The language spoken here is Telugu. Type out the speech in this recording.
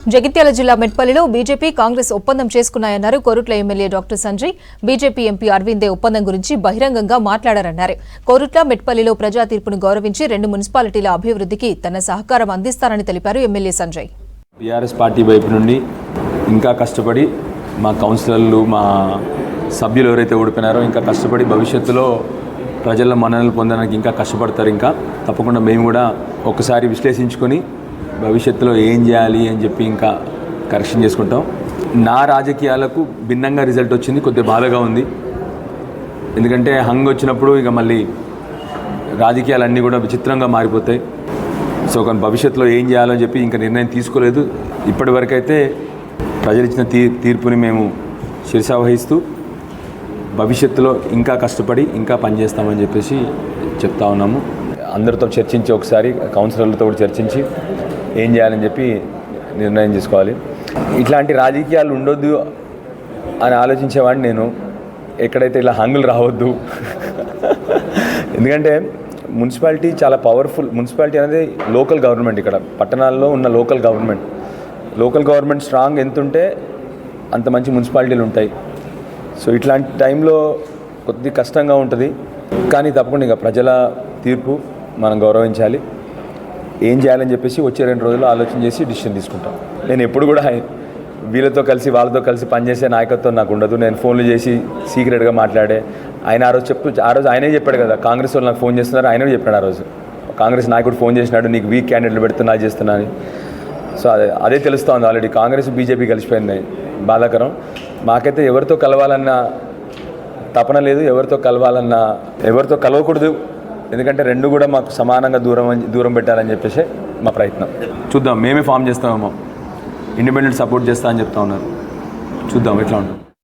జగిత్యాల జిల్లా మెట్పల్లిలో బీజేపీ కాంగ్రెస్ ఒప్పందం చేసుకున్నాయన్నారు Korutla MLA doctor Sanjay. BJP MP అరవిందే ఒప్పందం గురించి బహిరంగంగా మాట్లాడారన్నారు. కోరుట్ల మెట్పల్లిలో ప్రజా తీర్పును గౌరవించి 2 మున్సిపాలిటీల అభివృద్ధికి తన సహకారం అందిస్తారని తెలిపారు ఎమ్మెల్యే సంజయ్. టీఆర్ఎస్ పార్టీ వైపు నుండి ఇంకా కష్టపడి మా కౌన్సిలర్లు, మా సభ్యులు ఎవరైతే ఓడిపోయినారో ఇంకా కష్టపడి భవిష్యత్తులో ప్రజల మన్ననలు పొందడానికి ఇంకా కష్టపడతారు. ఇంకా తప్పకుండా మేము కూడా ఒకసారి విశ్లేషించుకొని భవిష్యత్తులో ఏం చేయాలి అని చెప్పి ఇంకా కరెక్షన్ చేసుకుంటాం. నా రాజకీయాలకు భిన్నంగా రిజల్ట్ వచ్చింది, కొద్దిగా బాధగా ఉంది. ఎందుకంటే హంగ్ వచ్చినప్పుడు ఇక మళ్ళీ రాజకీయాలన్నీ కూడా విచిత్రంగా మారిపోతాయి. సో కానీ భవిష్యత్తులో ఏం చేయాలని చెప్పి ఇంకా నిర్ణయం తీసుకోలేదు. ఇప్పటి వరకైతే ప్రజలు ఇచ్చిన తీర్పుని మేము శిరసావహిస్తూ భవిష్యత్తులో ఇంకా కష్టపడి ఇంకా పనిచేస్తామని చెప్పేసి చెప్తా ఉన్నాము. అందరితో చర్చించి ఒకసారి కౌన్సిలర్లతో కూడా చర్చించి ఏం చేయాలని చెప్పి నిర్ణయం చేసుకోవాలి. ఇట్లాంటి రాజకీయాలు ఉండొద్దు అని ఆలోచించేవాడిని నేను. ఎక్కడైతే ఇలా హంగులు రావద్దు. ఎందుకంటే మున్సిపాలిటీ చాలా పవర్ఫుల్. మున్సిపాలిటీ అనేది లోకల్ గవర్నమెంట్. ఇక్కడ పట్టణాల్లో ఉన్న లోకల్ గవర్నమెంట్ స్ట్రాంగ్ ఎంత ఉంటే అంత మంచి మున్సిపాలిటీలు ఉంటాయి. సో ఇట్లాంటి టైంలో కొద్ది కష్టంగా ఉంటుంది. కానీ తప్పకుండా ఇక ప్రజల తీర్పు మనం గౌరవించాలి. ఏం చేయాలని చెప్పేసి వచ్చే 2 రోజులు ఆలోచన చేసి డిసిషన్ తీసుకుంటాం. నేను ఎప్పుడు కూడా వీళ్ళతో కలిసి వాళ్ళతో కలిసి పనిచేసే నాయకత్వం నాకు ఉండదు. నేను ఫోన్లు చేసి సీక్రెట్గా మాట్లాడే ఆయన ఆ రోజు ఆయనే చెప్పాడు కదా, కాంగ్రెస్ వాళ్ళు నాకు ఫోన్ చేస్తున్నారు, ఆయనే చెప్పాడు. ఆ రోజు కాంగ్రెస్ నాయకుడు ఫోన్ చేసినాడు, నీకు వీక్ క్యాండిడేట్లు పెడుతున్నా చేస్తున్నా అని. సో అదే తెలుస్తూ ఉంది. ఆల్రెడీ కాంగ్రెస్ బీజేపీ కలిసిపోయింది. బాధాకరం. మాకైతే ఎవరితో కలవాలన్న తపన లేదు, ఎవరితో కలవకూడదు. ఎందుకంటే 2 కూడా మాకు సమానంగా దూరం పెట్టాలని చెప్పేసి మా ప్రయత్నం. చూద్దాం, మేమే ఫామ్ చేస్తామేమో. ఇండిపెండెంట్ సపోర్ట్ చేస్తా అని చెప్తా ఉన్నారు. చూద్దాం ఎట్లా ఉంటుంది.